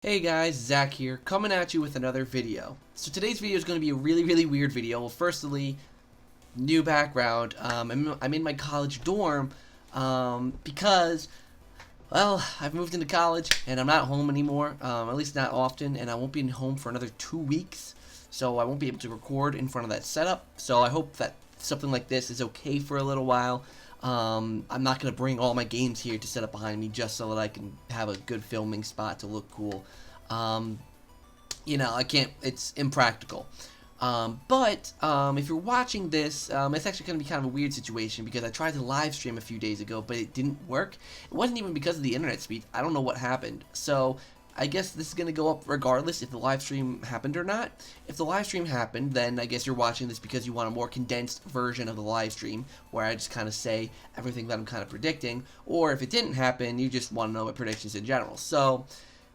Hey guys, Zach here, coming at you with another video. So today's video is going to be a really weird video. Well, firstly, new background. I'm in my college dorm because, well, I've moved into college and I'm not home anymore, at least not often, and I won't be home for another 2 weeks, so I won't be able to record in front of that setup. So I hope that something like this is okay for a little while. I'm not going to bring all my games here to set up behind me just so that I can have a good filming spot to look cool. I can't, it's impractical. But if you're watching this, it's actually going to be kind of a weird situation because I tried to live stream a few days ago, but it didn't work. It wasn't even because of the internet speed. I don't know what happened. So I guess this is going to go up regardless if the live stream happened or not. If the live stream happened, then I guess you're watching this because you want a more condensed version of the live stream where I just kind of say everything that I'm kind of predicting. Or if it didn't happen, you just want to know my predictions in general. So,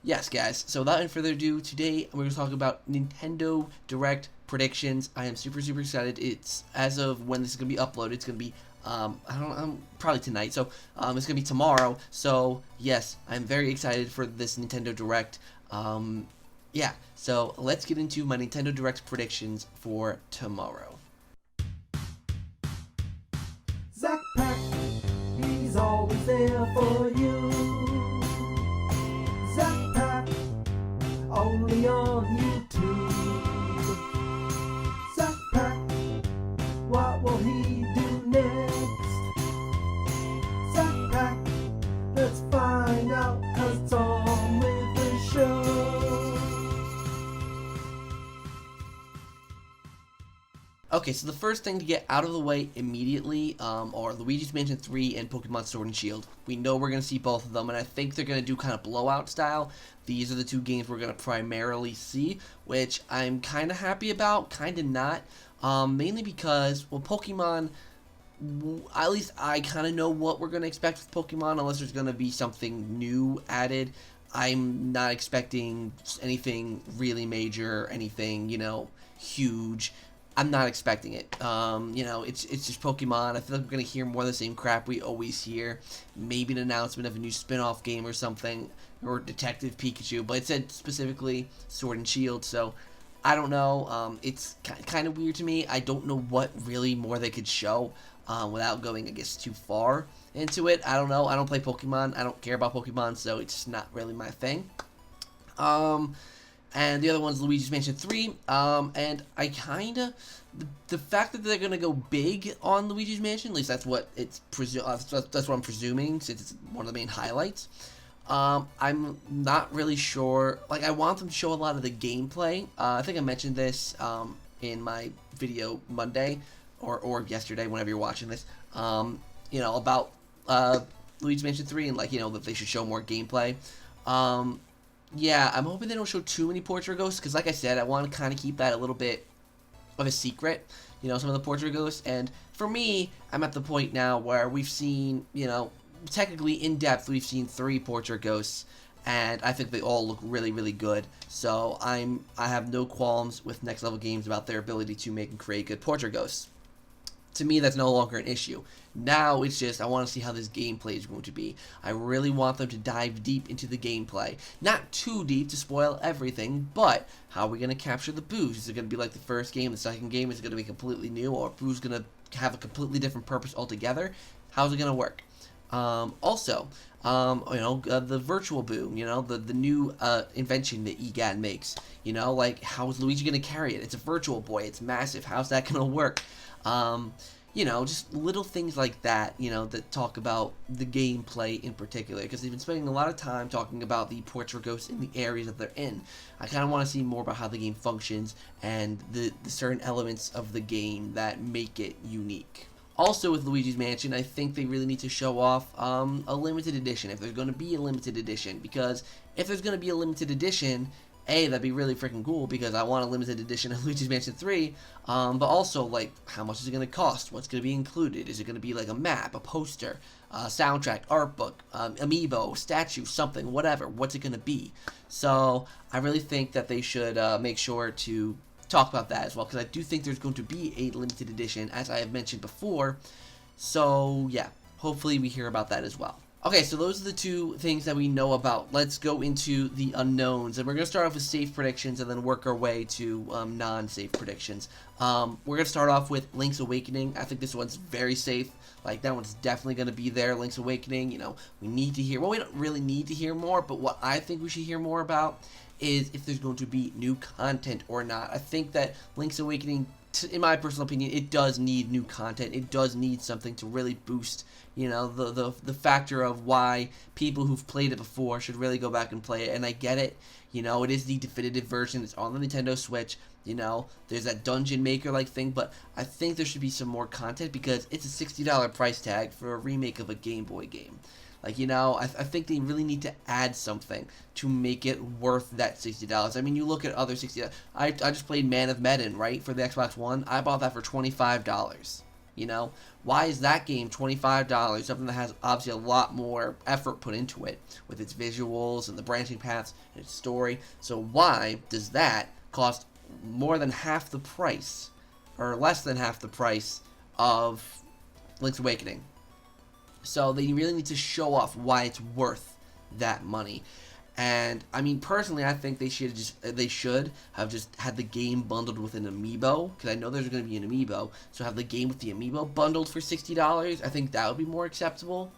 yes, guys. So without further ado, today we're going to talk about Nintendo Direct predictions. I am super excited. It's, as of when this is going to be uploaded, it's going to be I don't know, probably tonight, so it's gonna be tomorrow. So yes, I'm very excited for this Nintendo Direct. Yeah, so let's get into my Nintendo Direct predictions for tomorrow. ZakPak, he's always there for you. ZakPak, only on YouTube. ZakPak, what will he do next? ZakPak, let's find out, 'cause it's on with the show. Okay, so the first thing to get out of the way immediately are Luigi's Mansion 3 and Pokemon Sword and Shield. We know we're going to see both of them, and I think they're going to do kind of blowout style. These are the two games we're going to primarily see, which I'm kind of happy about, kind of not. Mainly because, well, Pokemon, at least I kind of know what we're going to expect with Pokemon, unless there's going to be something new added. I'm not expecting anything really major, anything, huge. I'm not expecting it. It's just Pokemon. I feel like we're gonna hear more of the same crap we always hear. Maybe an announcement of a new spin-off game or something, or Detective Pikachu. But it said specifically Sword and Shield, so I don't know. It's kind of weird to me. I don't know what really more they could show without going, I guess, too far into it. I don't know. I don't play Pokemon. I don't care about Pokemon, so it's not really my thing. And the other one's Luigi's Mansion 3, and I kinda, the fact that they're gonna go big on Luigi's Mansion, at least that's what it's that's what I'm presuming, since it's one of the main highlights. I'm not really sure, like, I want them to show a lot of the gameplay. I think I mentioned this, in my video Monday, or yesterday, whenever you're watching this, about, Luigi's Mansion 3, and, that they should show more gameplay. Yeah, I'm hoping they don't show too many portrait ghosts, because like I said, I want to kind of keep that a little bit of a secret, some of the portrait ghosts. And for me, I'm at the point now where we've seen, technically in depth, we've seen 3 portrait ghosts, and I think they all look really good. So I have no qualms with Next Level Games about their ability to make and create good portrait ghosts. To me, that's no longer an issue. Now it's just, I want to see how this gameplay is going to be. I really want them to dive deep into the gameplay. Not too deep to spoil everything, but how are we going to capture the boos? Is it going to be like the first game, the second game? Is it going to be completely new, or boos going to have a completely different purpose altogether? How's it going to work? Also, the virtual boo, the new invention that EGAD makes. How is Luigi going to carry it? It's a virtual boy. It's massive. How's that going to work? Just little things like that, that talk about the gameplay in particular, because they've been spending a lot of time talking about the portrait ghosts in the areas that they're in. I kind of want to see more about how the game functions and the certain elements of the game that make it unique. Also with Luigi's Mansion, I think they really need to show off a limited edition, if there's going to be a limited edition, because if there's going to be a limited edition, that'd be really freaking cool, because I want a limited edition of Luigi's Mansion 3, but also, how much is it going to cost? What's going to be included? Is it going to be, a map, a poster, a soundtrack, art book, amiibo, statue, something, whatever? What's it going to be? So, I really think that they should make sure to talk about that as well, because I do think there's going to be a limited edition, as I have mentioned before. So, yeah, hopefully we hear about that as well. Okay, so those are the two things that we know about. Let's go into the unknowns, and we're going to start off with safe predictions and then work our way to non-safe predictions. We're going to start off with Link's Awakening. I think this one's very safe. Like, that one's definitely going to be there, Link's Awakening. You know, we need to hear, well, we don't really need to hear more, but what I think we should hear more about is if there's going to be new content or not. I think that Link's Awakening, in my personal opinion, it does need new content. It does need something to really boost, you know, the factor of why people who've played it before should really go back and play it. And I get it. You know, it is the definitive version. It's on the Nintendo Switch. You know, there's that dungeon maker like thing, but I think there should be some more content because it's a $60 price tag for a remake of a Game Boy game. Like, you know, I think they really need to add something to make it worth that $60. I mean, you look at other $60. I just played Man of Medan, right, for the Xbox One. I bought that for $25. You know, why is that game $25? Something that has obviously a lot more effort put into it with its visuals and the branching paths and its story. So why does that cost more than half the price, or less than half the price of Link's Awakening? So they really need to show off why it's worth that money. And I mean, personally, I think they should have just had the game bundled with an amiibo, because I know there's going to be an amiibo. So have the game with the amiibo bundled for $60. I think that would be more acceptable.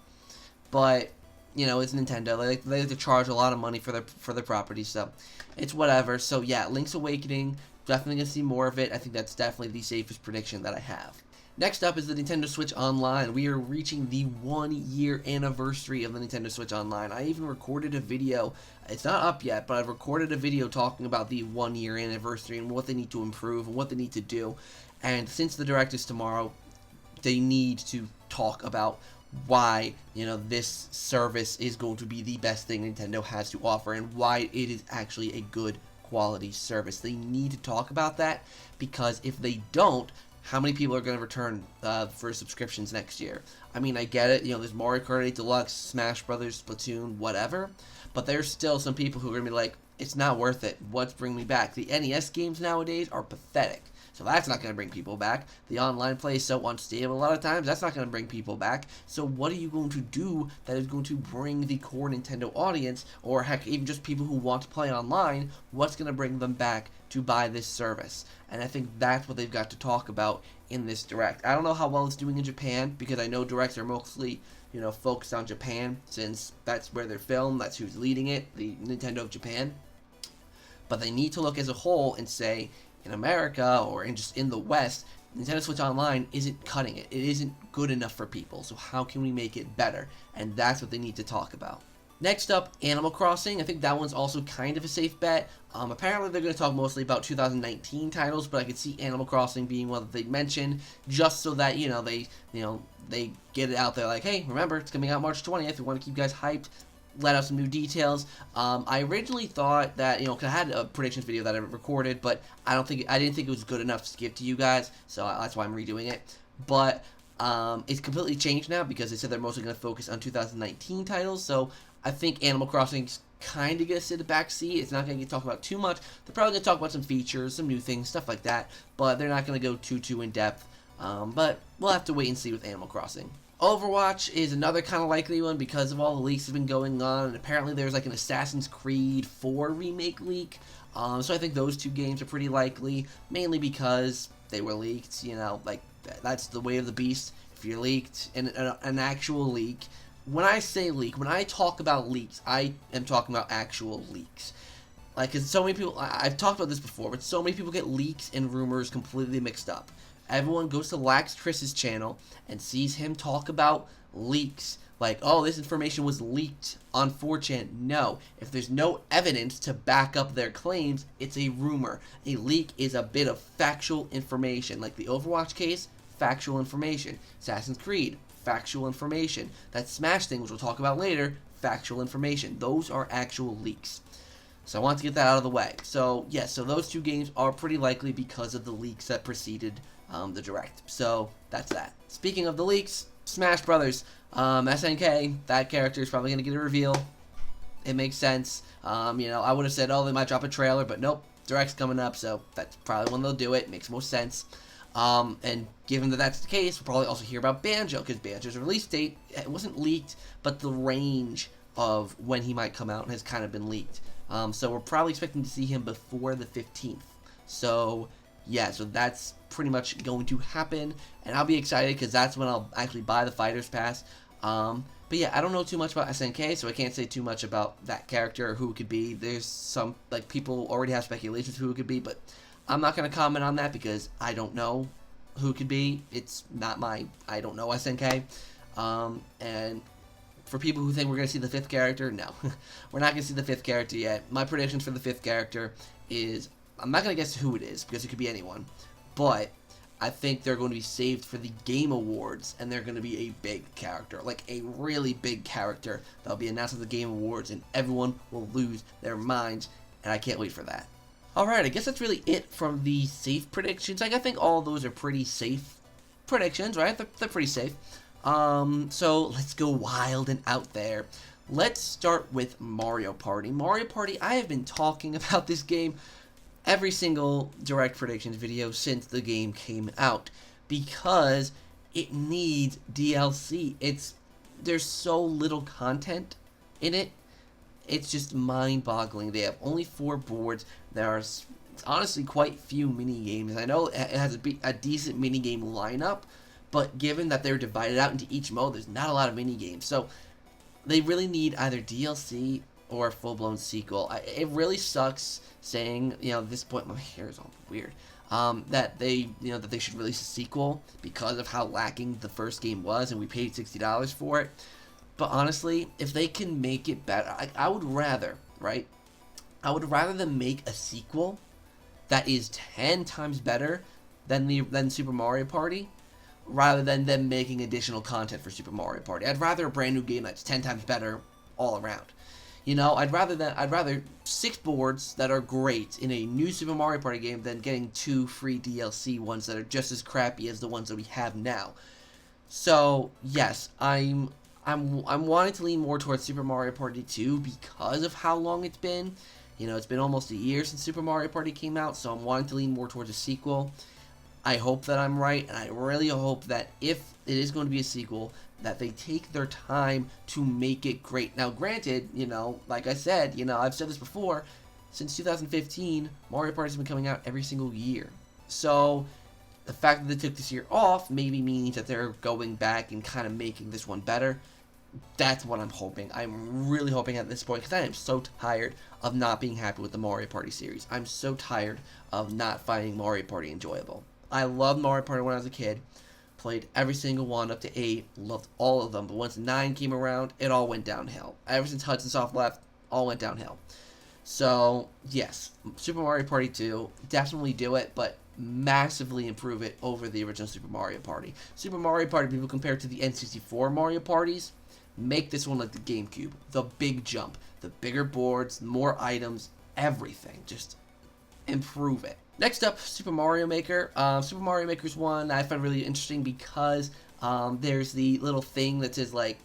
But you know, it's Nintendo. They like to charge a lot of money for their properties, so it's whatever. So yeah, Link's Awakening, definitely gonna see more of it. I think that's definitely the safest prediction that I have. Next up is the Nintendo Switch Online. We are reaching the 1-year anniversary of the Nintendo Switch Online. I even recorded a video. It's not up yet, but I've recorded a video talking about the 1-year anniversary and what they need to improve and what they need to do. And since the Direct is tomorrow, they need to talk about why, you know, this service is going to be the best thing Nintendo has to offer and why it is actually a good quality service. They need to talk about that, because if they don't, how many people are going to return for subscriptions next year? I mean, I get it. You know, there's Mario Kart 8 Deluxe, Smash Brothers, Splatoon, whatever. But there's still some people who are going to be like, it's not worth it. What's bringing me back? The NES games nowadays are pathetic. So that's not going to bring people back. The online play is so unstable a lot of times. That's not going to bring people back. So what are you going to do that is going to bring the core Nintendo audience, or heck, even just people who want to play online, what's going to bring them back to buy this service? And I think that's what they've got to talk about in this Direct. I don't know how well it's doing in Japan, because I know Directs are mostly, you know, focused on Japan, since that's where they're filmed, that's who's leading it, the Nintendo of Japan. But they need to look as a whole and say, in America, or just in the West, Nintendo Switch Online isn't cutting it. It isn't good enough for people, so how can we make it better? And that's what they need to talk about. Next up, Animal Crossing. I think that one's also kind of a safe bet. Apparently they're going to talk mostly about 2019 titles, but I could see Animal Crossing being one that they mention, just so that, they get it out there like, hey, remember, it's coming out March 20th. We want to keep you guys hyped. Let out some new details. I originally thought that, cause I had a predictions video that I recorded, but I didn't think it was good enough to give to you guys, so that's why I'm redoing it. But it's completely changed now, because they said they're mostly going to focus on 2019 titles, so I think Animal Crossing's kind of going to sit a back seat. It's not going to get talked about too much. They're probably going to talk about some features, some new things, stuff like that, but they're not going to go too in depth. But we'll have to wait and see with Animal Crossing. Overwatch is another kind of likely one because of all the leaks that have been going on, and apparently there's like an Assassin's Creed 4 remake leak, so I think those two games are pretty likely, mainly because they were leaked. That's the way of the beast. If you're leaked, an actual leak, when I say leak, when I talk about leaks, I am talking about actual leaks. Like, cause so many people, I've talked about this before, but so many people get leaks and rumors completely mixed up. Everyone goes to Lax Triss's channel and sees him talk about leaks. Like, oh, this information was leaked on 4chan. No. If there's no evidence to back up their claims, it's a rumor. A leak is a bit of factual information. Like the Overwatch case, factual information. Assassin's Creed, factual information. That Smash thing, which we'll talk about later, factual information. Those are actual leaks. So I want to get that out of the way. So, yes, so those two games are pretty likely because of the leaks that preceded the Direct. So that's that. Speaking of the leaks, Smash Brothers, SNK, that character is probably going to get a reveal. It makes sense. I would have said, oh, they might drop a trailer, but nope, Direct's coming up, so that's probably when they'll do it. Makes most sense. And given that that's the case, we'll probably also hear about Banjo, because Banjo's release date, it wasn't leaked, but the range of when he might come out has kind of been leaked. So we're probably expecting to see him before the 15th. So yeah, so that's pretty much going to happen, and I'll be excited because that's when I'll actually buy the Fighter's Pass. But yeah, I don't know too much about SNK, so I can't say too much about that character or who it could be. There's some, like, people already have speculations who it could be, but I'm not going to comment on that because I don't know who it could be. It's not I don't know SNK. And for people who think we're going to see the 5th character, no. We're not going to see the 5th character yet. My predictions for the 5th character is, I'm not going to guess who it is because it could be anyone, but I think they're going to be saved for the Game Awards, and they're going to be a big character, like a really big character that'll be announced at the Game Awards, and everyone will lose their minds, and I can't wait for that. Alright, I guess that's really it from the safe predictions. Like, I think all of those are pretty safe predictions, right? They're pretty safe. So let's go wild and out there. Let's start with Mario Party. Mario Party, I have been talking about this game every single direct predictions video since the game came out because it needs DLC. There's so little content in it. It's just mind-boggling. They have only 4 boards. There are honestly quite few mini games. I know it has a decent mini game lineup, but given that they're divided out into each mode, there's not a lot of mini games. So they really need either DLC or a full-blown sequel. It really sucks saying, at this point, my hair is all weird, that they should release a sequel because of how lacking the first game was, and we paid $60 for it. But honestly, if they can make it better, I would rather, right? I would rather them make a sequel that is 10 times better than Super Mario Party, rather than them making additional content for Super Mario Party. I'd rather a brand new game that's 10 times better all around. I'd rather 6 boards that are great in a new Super Mario Party game than getting 2 free DLC ones that are just as crappy as the ones that we have now. So yes, I'm wanting to lean more towards Super Mario Party 2 because of how long it's been. It's been almost a year since Super Mario Party came out, so I'm wanting to lean more towards a sequel. I hope that I'm right, and I really hope that if it is going to be a sequel, that they take their time to make it great. Now, granted, like I said, I've said this before, since 2015, Mario Party's been coming out every single year. So, the fact that they took this year off maybe means that they're going back and kind of making this one better. That's what I'm hoping. I'm really hoping at this point, because I am so tired of not being happy with the Mario Party series. I'm so tired of not finding Mario Party enjoyable. I loved Mario Party when I was a kid. Played every single one up to 8. Loved all of them. But once 9 came around, it all went downhill. Ever since Hudson Soft left, all went downhill. So, yes, Super Mario Party 2, definitely do it, but massively improve it over the original Super Mario Party. Super Mario Party, people compare it to the N64 Mario Parties. Make this one like the GameCube. The big jump. The bigger boards, more items, everything. Just improve it. Next up, Super Mario Maker. Super Mario Maker's one I find really interesting because there's the little thing that says like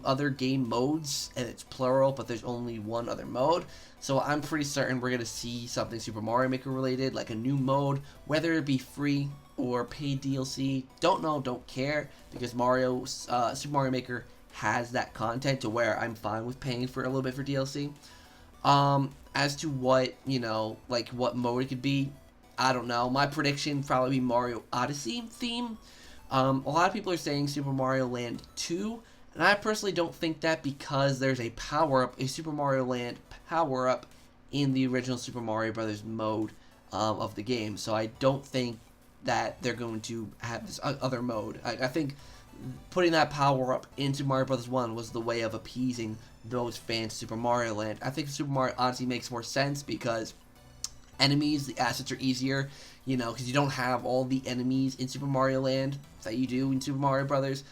other game modes, and it's plural, but there's only one other mode. So I'm pretty certain we're gonna see something Super Mario Maker related, like a new mode, whether it be free or paid DLC. Don't know, don't care, because Super Mario Maker has that content to where I'm fine with paying for a little bit for DLC. As to what, what mode it could be, I don't know. My prediction probably be Mario Odyssey theme. A lot of people are saying Super Mario Land 2, and I personally don't think that because there's a Super Mario Land power-up in the original Super Mario Brothers mode of the game. So I don't think that they're going to have this other mode. I think putting that power-up into Mario Brothers 1 was the way of appeasing those fans of Super Mario Land. I think Super Mario Odyssey makes more sense because enemies, the assets are easier, because you don't have all the enemies in Super Mario Land that you do in Super Mario Brothers.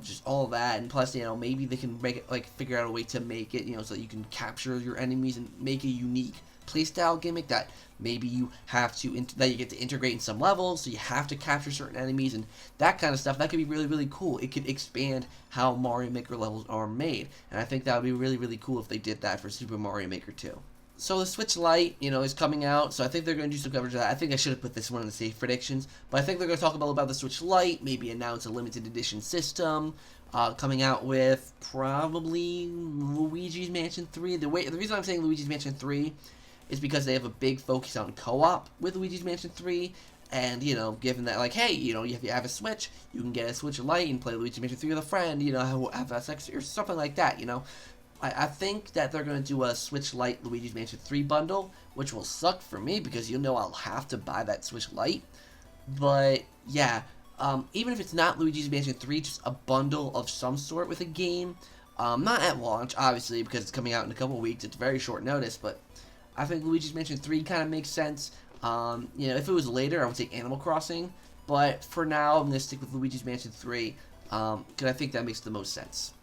Just all that, and plus, maybe they can make it, figure out a way to make it, so that you can capture your enemies and make a unique playstyle gimmick that maybe you have to, that you get to integrate in some levels, so you have to capture certain enemies and that kind of stuff. That could be really, really cool. It could expand how Mario Maker levels are made, and I think that would be really, really cool if they did that for Super Mario Maker 2. So the Switch Lite, is coming out, so I think they're going to do some coverage of that. I think I should have put this one in the safe predictions, but I think they're going to talk about the Switch Lite, maybe announce a limited edition system, coming out with probably Luigi's Mansion 3. The reason I'm saying Luigi's Mansion 3 is because they have a big focus on co-op with Luigi's Mansion 3, and, given that, like, hey, if you have a Switch, you can get a Switch Lite and play Luigi's Mansion 3 with a friend, have sex, or something like that, I think that they're going to do a Switch Lite Luigi's Mansion 3 bundle, which will suck for me because I'll have to buy that Switch Lite. But, yeah, even if it's not Luigi's Mansion 3, just a bundle of some sort with a game. Not at launch, obviously, because it's coming out in a couple weeks. It's very short notice, but I think Luigi's Mansion 3 kind of makes sense. If it was later, I would say Animal Crossing. But for now, I'm going to stick with Luigi's Mansion 3, because I think that makes the most sense.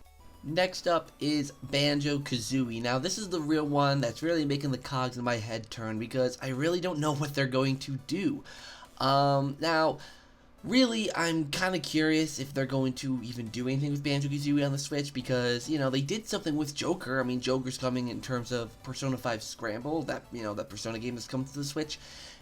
Next up is BanjoKazooie. Now, this is the real one that's really making the cogs in my head turn because I really don't know what they're going to do. Now, really, I'm kind of curious if they're going to even do anything with BanjoKazooie on the Switch because, they did something with Joker. I mean, Joker's coming in terms of Persona 5 Scramble, that Persona game that's come to the Switch.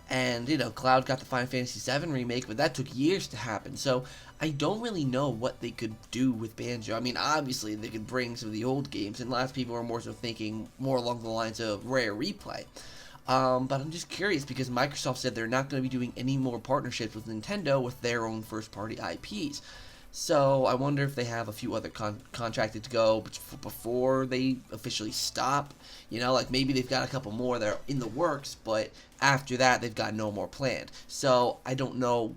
And, Cloud got the Final Fantasy VII remake, but that took years to happen. So, I don't really know what they could do with Banjo. I mean, obviously, they could bring some of the old games, and lots of people are more so thinking more along the lines of Rare Replay. But I'm just curious because Microsoft said they're not going to be doing any more partnerships with Nintendo with their own first-party IPs. So I wonder if they have a few other contracted to go before they officially stop. Like maybe they've got a couple more that are in the works, but after that they've got no more planned. So I don't know,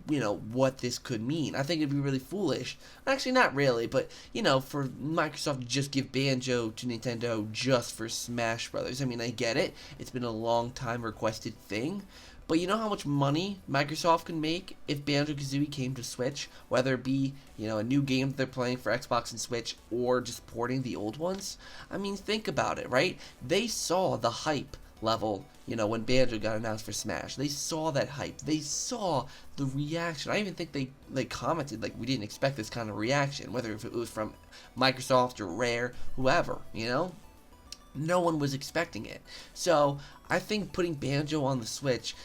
what this could mean. I think it'd be really foolish. Actually, not really, but, for Microsoft to just give Banjo to Nintendo just for Smash Brothers. I mean, I get it. It's been a long time requested thing. But you know how much money Microsoft can make if BanjoKazooie came to Switch? Whether it be, a new game that they're playing for Xbox and Switch or just porting the old ones? I mean, think about it, right? They saw the hype level, when Banjo got announced for Smash. They saw that hype. They saw the reaction. I even think they commented, like, we didn't expect this kind of reaction, whether if it was from Microsoft or Rare, whoever, No one was expecting it. So, I think putting Banjo on the Switch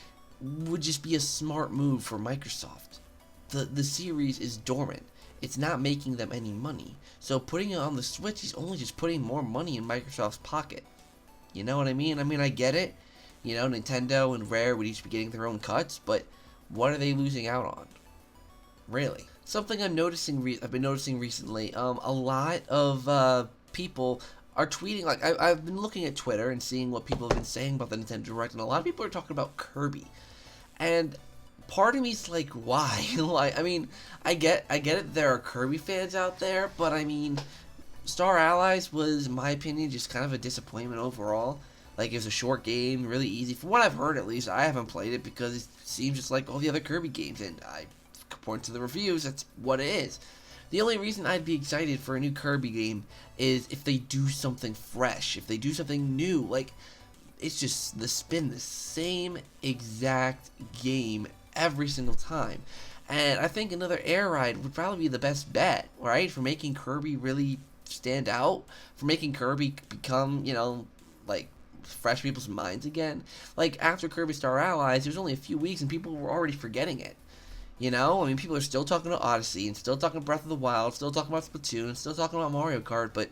would just be a smart move for Microsoft. The series is dormant. It's not making them any money. So putting it on the Switch is only just putting more money in Microsoft's pocket. You know what I mean? I mean, I get it. Nintendo and Rare would each be getting their own cuts, but what are they losing out on? Really? Something I've been noticing recently, a lot of people are tweeting, like, I've been looking at Twitter and seeing what people have been saying about the Nintendo Direct, and a lot of people are talking about Kirby. And part of me's like, why? Like, I mean, I get it, there are Kirby fans out there, but I mean, Star Allies was, in my opinion, just kind of a disappointment overall. Like, it was a short game, really easy. From what I've heard, at least, I haven't played it because it seems just like all the other Kirby games, and according to the reviews, that's what it is. The only reason I'd be excited for a new Kirby game is if they do something fresh, if they do something new. Like, it's just the same exact game every single time. And I think another Air Ride would probably be the best bet, right? For making Kirby really stand out, for making Kirby become, like, fresh people's minds again. Like, after Kirby Star Allies, there was only a few weeks and people were already forgetting it. I mean, people are still talking about Odyssey, and still talking about Breath of the Wild, still talking about Splatoon, and still talking about Mario Kart, but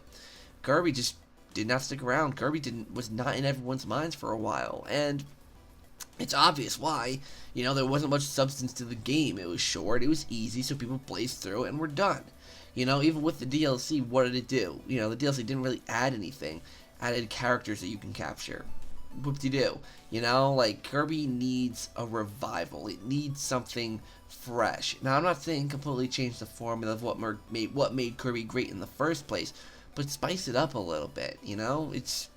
Kirby just did not stick around. Kirby was not in everyone's minds for a while, and it's obvious why. There wasn't much substance to the game. It was short, it was easy, so people blazed through it, and we're done. Even with the DLC, what did it do? The DLC didn't really add anything. Added characters that you can capture. Whoop-de-doo. Like, Kirby needs a revival. It needs something fresh. Now, I'm not saying completely change the formula of what made Kirby great in the first place, but spice it up a little bit, It's,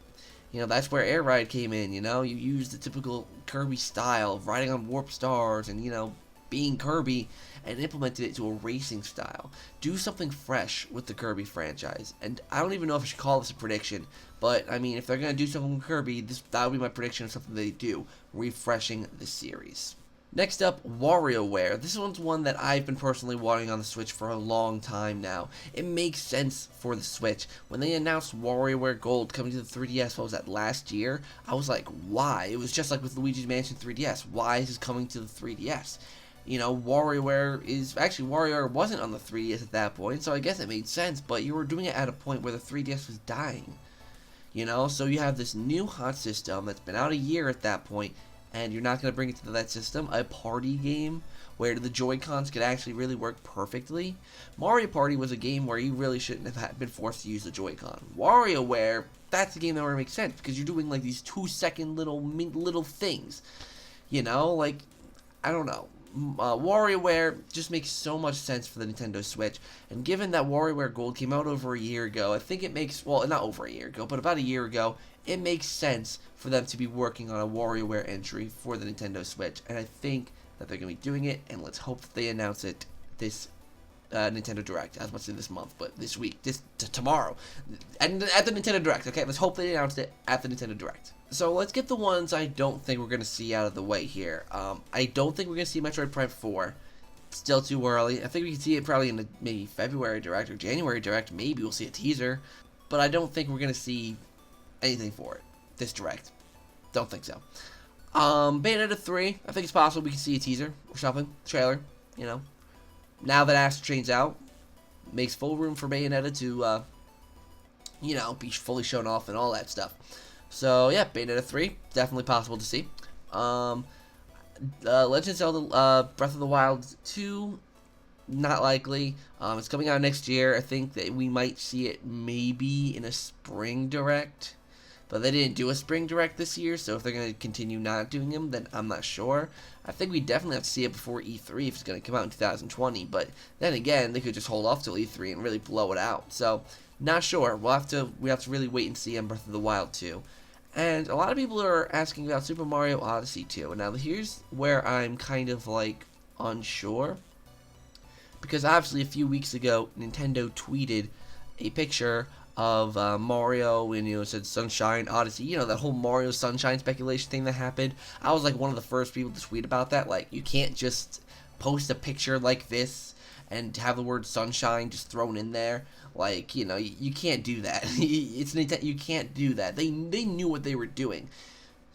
that's where Air Ride came in, You use the typical Kirby style of riding on warp stars and, being Kirby, and implemented it to a racing style. Do something fresh with the Kirby franchise. And I don't even know if I should call this a prediction, but, I mean, if they're going to do something with Kirby, that would be my prediction of something they do, refreshing the series. Next up, WarioWare. This one's one that I've been personally wanting on the Switch for a long time now. It makes sense for the Switch. When they announced WarioWare Gold coming to the 3DS, what was that, last year? I was like, why? It was just like with Luigi's Mansion 3DS. Why is this coming to the 3DS? You know, WarioWare wasn't on the 3DS at that point, so I guess it made sense, but you were doing it at a point where the 3DS was dying. You know, so you have this new hot system that's been out a year at that point, and you're not going to bring it to that system, a party game where the Joy-Cons could actually really work perfectly. Mario Party was a game where you really shouldn't have been forced to use the Joy-Con. WarioWare, that's a game that would make sense, because you're doing like these 2-second little things. You know, like, I don't know. WarioWare just makes so much sense for the Nintendo Switch, and given that WarioWare Gold came out over a year ago, I think it makes, well, not over a year ago, but about a year ago, it makes sense for them to be working on a WarioWare entry for the Nintendo Switch, and I think that they're going to be doing it, and let's hope that they announce it this Nintendo Direct. I was about to say this month, but this week, tomorrow, and at the Nintendo Direct, okay? Let's hope they announce it at the Nintendo Direct. So let's get the ones I don't think we're going to see out of the way here. I don't think we're going to see Metroid Prime 4. Still too early. I think we can see it probably in the maybe February Direct or January Direct. Maybe we'll see a teaser. But I don't think we're going to see anything for it this Direct. Don't think so. Bayonetta 3. I think it's possible we can see a teaser or something. Trailer, you know. Now that Astral Chain's out, makes full room for Bayonetta to, you know, be fully shown off and all that stuff. So, yeah, Bayonetta 3, definitely possible to see. Legend of Zelda Breath of the Wild 2, not likely. It's coming out next year. I think that we might see it maybe in a spring direct. But they didn't do a spring direct this year, so if they're going to continue not doing them, then I'm not sure. I think we definitely have to see it before E3 if it's going to come out in 2020. But then again, they could just hold off till E3 and really blow it out. So, not sure. We have to really wait and see on Breath of the Wild 2. And a lot of people are asking about Super Mario Odyssey 2. Now, here's where I'm kind of, like, unsure. Because obviously a few weeks ago, Nintendo tweeted a picture of Mario, and it said Sunshine Odyssey, you know, that whole Mario Sunshine speculation thing that happened. I was like one of the first people to tweet about that. Like, you can't just post a picture like this and have the word Sunshine just thrown in there. Like, you know, you can't do that. It's Nintendo, you can't do that. They knew what they were doing.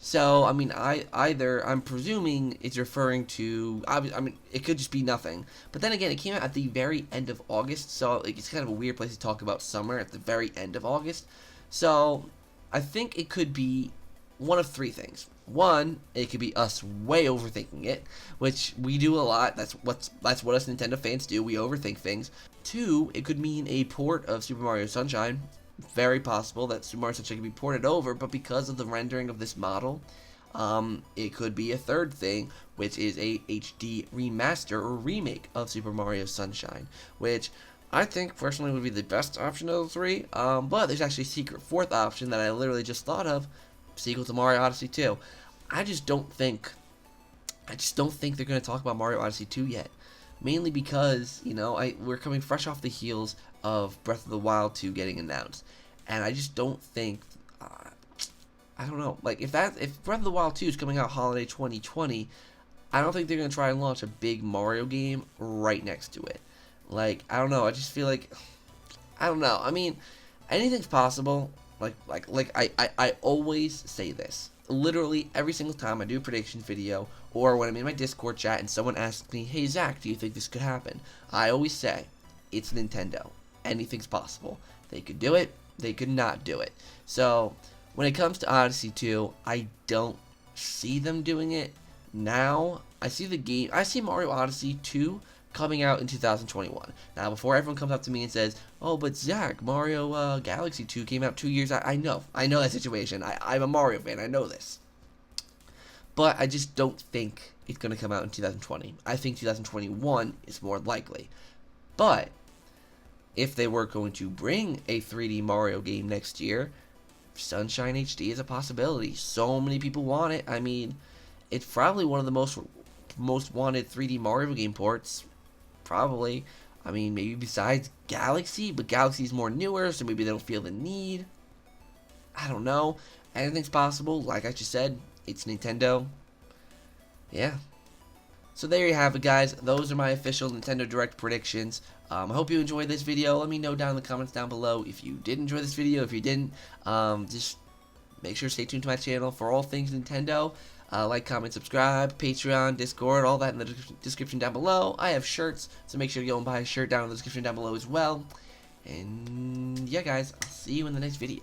So, I mean, I'm presuming it's referring to, I mean, it could just be nothing. But then again, it came out at the very end of August, so like, it's kind of a weird place to talk about summer at the very end of August. So, I think it could be one of three things. One, it could be us way overthinking it, which we do a lot. That's what us Nintendo fans do. We overthink things. Two, it could mean a port of Super Mario Sunshine. Very possible that Super Mario Sunshine can be ported over, but because of the rendering of this model, it could be a third thing, which is a HD remaster or remake of Super Mario Sunshine, which I think personally would be the best option of the three. But there's actually a secret fourth option that I literally just thought of, sequel to Mario Odyssey 2. I just don't think they're going to talk about Mario Odyssey 2 yet. Mainly because, you know, we're coming fresh off the heels of Breath of the Wild 2 getting announced. And I just don't think, I don't know, like, if Breath of the Wild 2 is coming out holiday 2020, I don't think they're going to try and launch a big Mario game right next to it. Like, I don't know, I just feel like, I don't know, I mean, anything's possible. I always say this. Literally every single time I do a prediction video, or when I'm in my Discord chat and someone asks me, hey Zach, do you think this could happen? I always say, it's Nintendo. Anything's possible. They could do it, they could not do it. So, when it comes to Odyssey 2, I don't see them doing it now. I see Mario Odyssey 2 coming out in 2021. Now, before everyone comes up to me and says, oh, but Zach, Mario Galaxy 2 came out 2 years, I know that situation. I'm a Mario fan, I know this. But I just don't think it's going to come out in 2020. I think 2021 is more likely. But if they were going to bring a 3D Mario game next year, Sunshine HD is a possibility. So many people want it. I mean, it's probably one of the most wanted 3D Mario game ports. Probably. I mean, maybe besides Galaxy, but Galaxy's more newer, so maybe they don't feel the need. I don't know. Anything's possible. Like I just said, it's Nintendo. Yeah. So there you have it, guys. Those are my official Nintendo Direct predictions. I hope you enjoyed this video. Let me know down in the comments down below if you did enjoy this video. If you didn't, just make sure to stay tuned to my channel for all things Nintendo. Like, comment, subscribe, Patreon, Discord, all that in the description down below. I have shirts, so make sure to go and buy a shirt down in the description down below as well. And yeah, guys, I'll see you in the next video.